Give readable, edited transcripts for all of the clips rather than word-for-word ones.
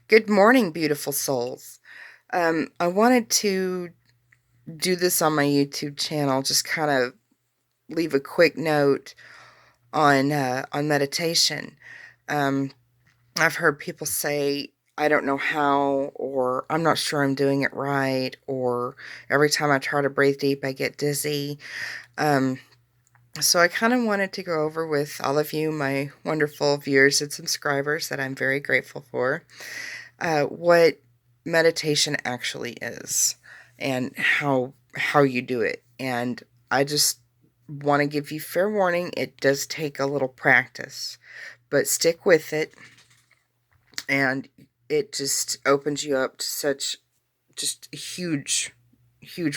Good morning, beautiful souls. I wanted to do this on my YouTube channel, just kind of leave a quick note on meditation. Um, I've heard people say, I don't know how, or I'm not sure I'm doing it right, or every time I try to breathe deep, I get dizzy. Um, so I kind of wanted to go over with all of you, my wonderful viewers and subscribers that I'm very grateful for, what meditation actually is and how you do it. And I just want to give you fair warning, it does take a little practice, but stick with it, and it just opens you up to such just a huge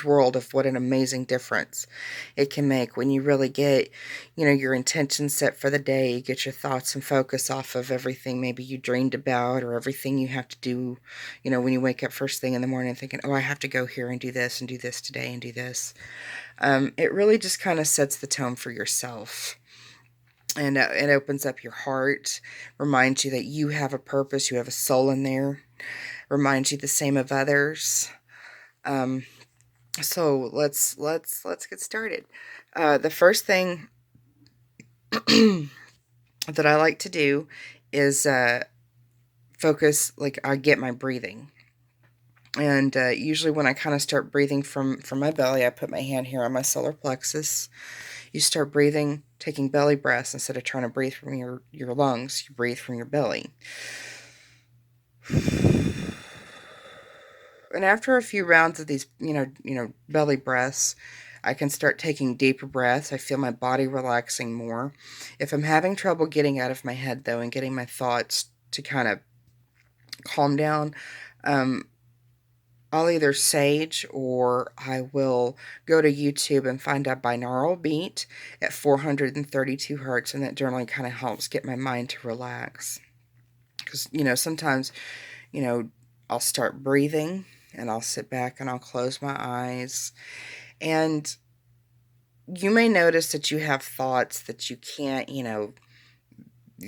world of what an amazing difference it can make when you really get, your intention set for the day. You get your thoughts and focus off of everything maybe you dreamed about, or everything you have to do, when you wake up first thing in the morning thinking, oh, I have to go here and do this today and do this. It really just kind of sets the tone for yourself. And it opens up your heart, reminds you that you have a purpose, you have a soul in there, reminds you the same of others. Um, So let's get started. The first thing that I like to do is focus. Like, I get my breathing, and usually when I kind of start breathing from my belly, I put my hand here on my solar plexus. You start breathing, taking belly breaths instead of trying to breathe from your lungs. You breathe from your belly. And after a few rounds of these, belly breaths, I can start taking deeper breaths. I feel my body relaxing more. If I'm having trouble getting out of my head, though, and getting my thoughts to kind of calm down, um, I'll either sage, or I will go to YouTube and find a binaural beat at 432 hertz, and that generally kind of helps get my mind to relax. Because, sometimes, you know, I'll start breathing and I'll sit back and I'll close my eyes. And you may notice that you have thoughts that you can't, you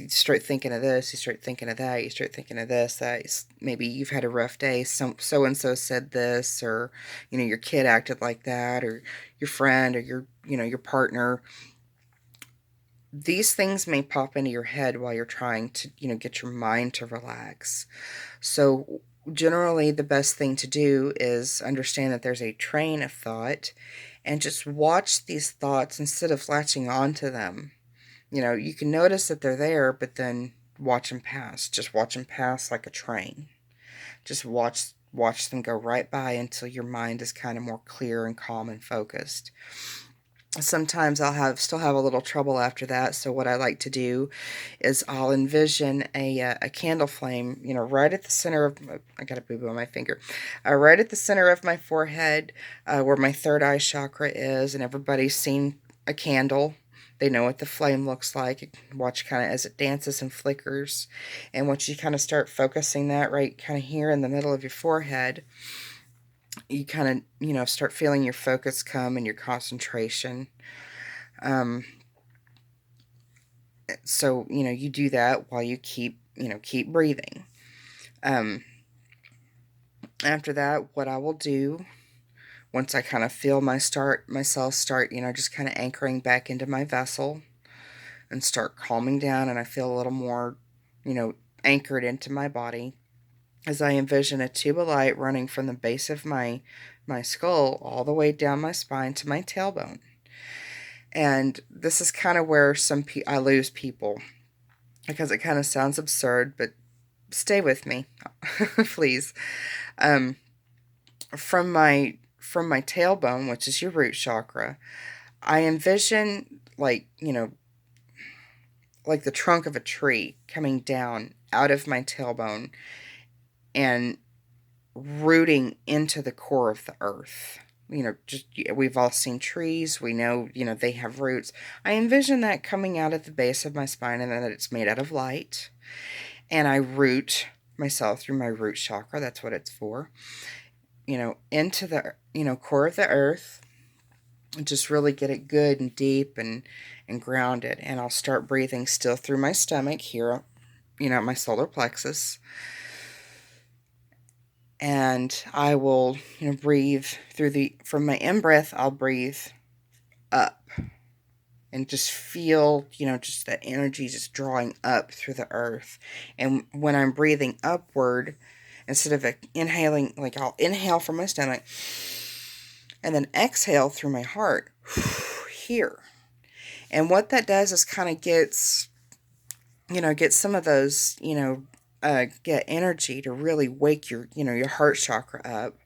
start thinking of this, you start thinking of that, you start thinking of this, that maybe you've had a rough day, so and so said this, or your kid acted like that, or your friend, or your partner. These things may pop into your head while you're trying to, get your mind to relax. So, generally, the best thing to do is understand that there's a train of thought, and just watch these thoughts instead of latching onto them. You can notice that they're there, but then watch them pass. Just watch them pass like a train. Just watch them go right by until your mind is kind of more clear and calm and focused. Sometimes I'll still have a little trouble after that. So what I like to do is I'll envision a candle flame, right at the center of I got a boo boo on my finger, right at the center of my forehead, where my third eye chakra is, and everybody's seen a candle. They know what the flame looks like. Watch kind of as it dances and flickers, and once you kind of start focusing that right kind of here in the middle of your forehead, you kind of start feeling your focus come and your concentration. Um, so you do that while you keep breathing. Um, After that, what I will do once I kind of feel myself start, just kind of anchoring back into my vessel and start calming down, and I feel a little more, you know, anchored into my body, as I envision a tube of light running from the base of my skull all the way down my spine to my tailbone. And this is kind of where I lose people, because it kind of sounds absurd, but stay with me, please. Um, from my tailbone, which is your root chakra, I envision, like the trunk of a tree coming down out of my tailbone and rooting into the core of the earth. Just we've all seen trees. We know, they have roots. I envision that coming out at the base of my spine, and then that it's made out of light. And I root myself through my root chakra. That's what it's for. Into the, core of the earth. And just really get it good and deep and grounded. And I'll start breathing still through my stomach here, my solar plexus. And I will, breathe from my in-breath, I'll breathe up and just feel, just that energy just drawing up through the earth. And when I'm breathing upward, instead of inhaling, like I'll inhale from my stomach and then exhale through my heart here. And what that does is kind of get some of those, get energy to really wake your heart chakra up,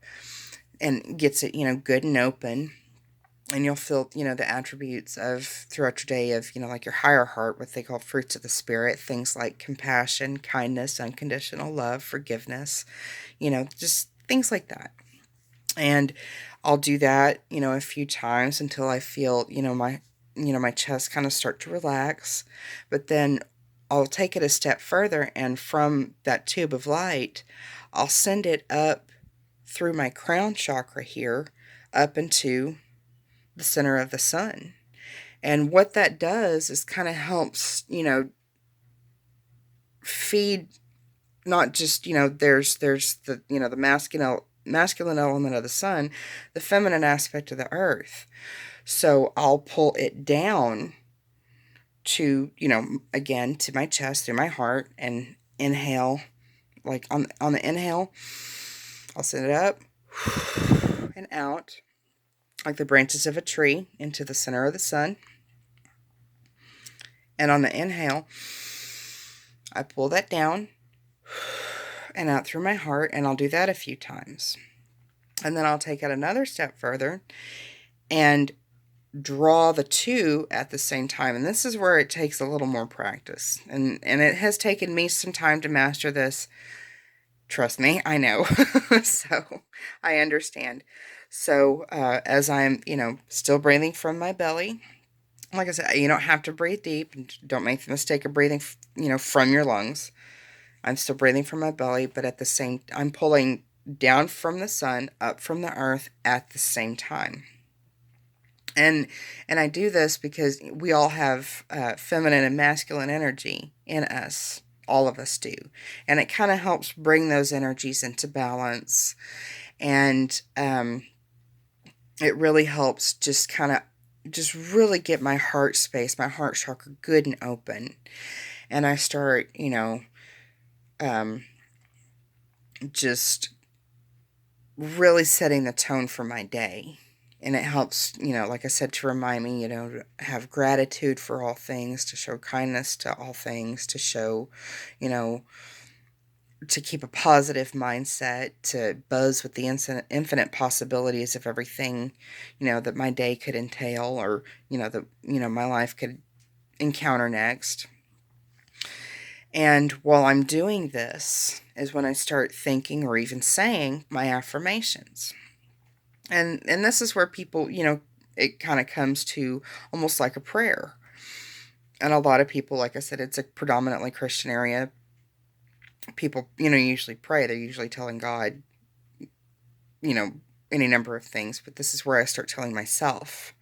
and gets it, good and open. And you'll feel, the attributes of throughout your day of, like your higher heart, what they call fruits of the spirit, things like compassion, kindness, unconditional love, forgiveness, just things like that. And I'll do that, a few times until I feel, my chest kind of start to relax. But then I'll take it a step further, and from that tube of light, I'll send it up through my crown chakra here, up into the center of the sun. And what that does is kind of helps, feed not just, there's the, the masculine element of the sun, the feminine aspect of the earth. So I'll pull it down to, again, to my chest, through my heart, and inhale. Like on the inhale, I'll send it up and out like the branches of a tree into the center of the sun. And on the inhale, I pull that down and out through my heart, and I'll do that a few times. And then I'll take it another step further and draw the two at the same time. And this is where it takes a little more practice. And it has taken me some time to master this. Trust me, I know. So I understand. So as I'm, still breathing from my belly, like I said, you don't have to breathe deep, and don't make the mistake of breathing, from your lungs. I'm still breathing from my belly, but at the same, I'm pulling down from the sun, up from the earth at the same time. And I do this because we all have feminine and masculine energy in us. All of us do. And it kind of helps bring those energies into balance. And it really helps just really get my heart space, my heart chakra good and open. And I start, just really setting the tone for my day. And it helps, like I said, to remind me, to have gratitude for all things, to show kindness to all things, to show, to keep a positive mindset, to buzz with the infinite possibilities of everything, that my day could entail, or, that, my life could encounter next. And while I'm doing this is when I start thinking or even saying my affirmations. And this is where people, it kind of comes to almost like a prayer. And a lot of people, like I said, it's a predominantly Christian area. People, usually pray. They're usually telling God, any number of things. But this is where I start telling myself,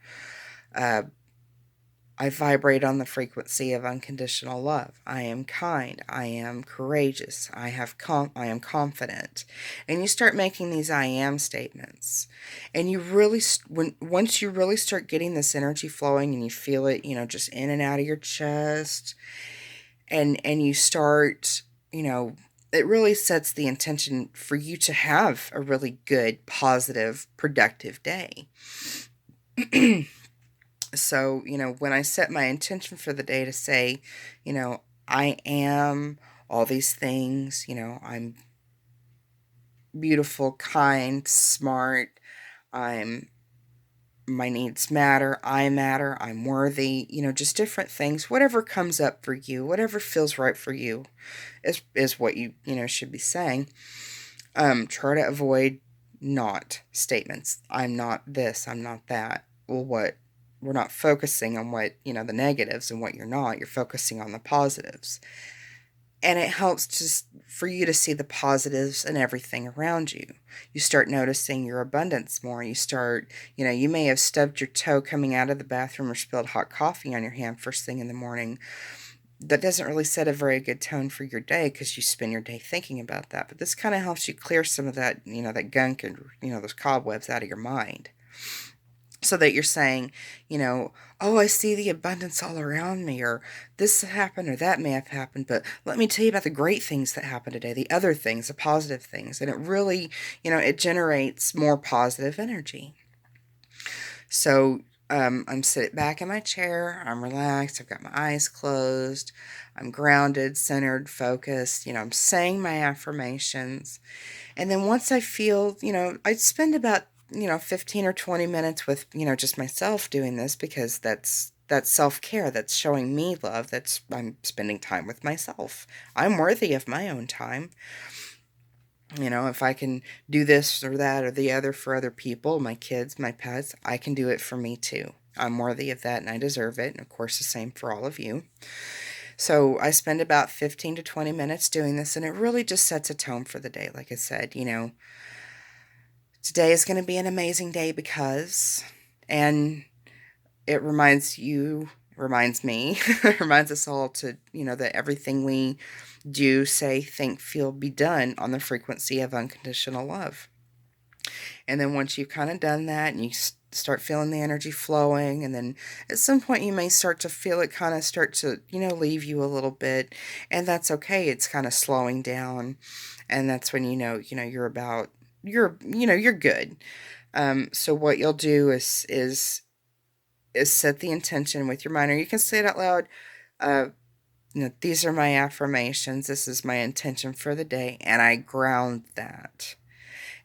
I vibrate on the frequency of unconditional love. I am kind. I am courageous. I am confident. And you start making these I am statements. And you really, once you really start getting this energy flowing and you feel it, just in and out of your chest, and you start, it really sets the intention for you to have a really good, positive, productive day. So, when I set my intention for the day to say, I am all these things, I'm beautiful, kind, smart, my needs matter, I'm worthy, just different things, whatever comes up for you, whatever feels right for you is what you, should be saying. Try to avoid not statements. I'm not this, I'm not that. Well, we're not focusing on what, the negatives and what you're not. You're focusing on the positives. And it helps just for you to see the positives in everything around you. You start noticing your abundance more. You start, you may have stubbed your toe coming out of the bathroom or spilled hot coffee on your hand first thing in the morning. that doesn't really set a very good tone for your day because you spend your day thinking about that. But this kind of helps you clear some of that, that gunk and, those cobwebs out of your mind. So that you're saying, oh, I see the abundance all around me, or this happened, or that may have happened, but let me tell you about the great things that happened today, the other things, the positive things. And it really, it generates more positive energy. So I'm sitting back in my chair, I'm relaxed, I've got my eyes closed, I'm grounded, centered, focused, I'm saying my affirmations. And then once I feel, I spend about 15 or 20 minutes with, just myself doing this, because that's self-care. That's showing me love. I'm spending time with myself. I'm worthy of my own time. If I can do this or that or the other for other people, my kids, my pets, I can do it for me too. I'm worthy of that and I deserve it. And of course, the same for all of you. So I spend about 15 to 20 minutes doing this, and it really just sets a tone for the day. Like I said, today is going to be an amazing day because, and it reminds me, reminds us all to, that everything we do, say, think, feel, be done on the frequency of unconditional love. And then once you've kind of done that and you start feeling the energy flowing, and then at some point you may start to feel it kind of start to, leave you a little bit, and that's okay. It's kind of slowing down, and that's when you're good. So what you'll do is set the intention with your mind, or you can say it out loud. These are my affirmations. This is my intention for the day, and I ground that.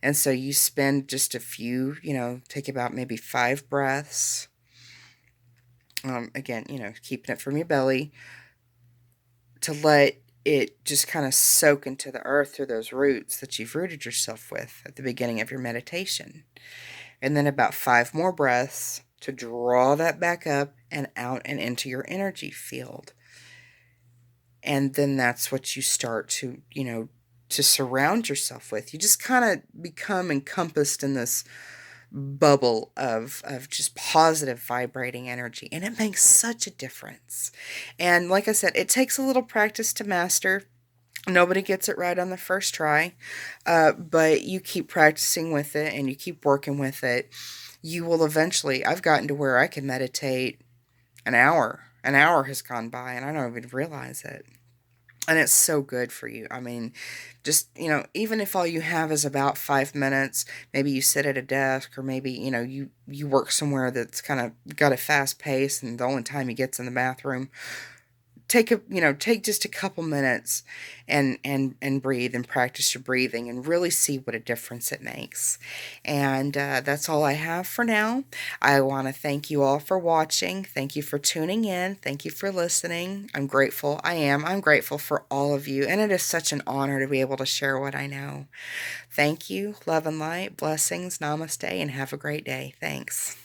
And so you spend just a few, take about maybe 5 breaths. Again, keeping it from your belly to let it just kind of soak into the earth through those roots that you've rooted yourself with at the beginning of your meditation. And then about 5 more breaths to draw that back up and out and into your energy field. And then that's what you start to, to surround yourself with. You just kind of become encompassed in this bubble of just positive vibrating energy, and it makes such a difference. And like I said, it takes a little practice to master. Nobody gets it right on the first try, but you keep practicing with it and you keep working with it. You will eventually, I've gotten to where I can meditate an hour. An hour has gone by and I don't even realize it. And it's so good for you. I mean, just, even if all you have is about 5 minutes, maybe you sit at a desk, or maybe, you work somewhere that's kind of got a fast pace and the only time you get's in the bathroom. Take just a couple minutes and breathe and practice your breathing and really see what a difference it makes. And that's all I have for now. I want to thank you all for watching. Thank you for tuning in. Thank you for listening. I'm grateful. I'm grateful for all of you. And it is such an honor to be able to share what I know. Thank you. Love and light. Blessings. Namaste. And have a great day. Thanks.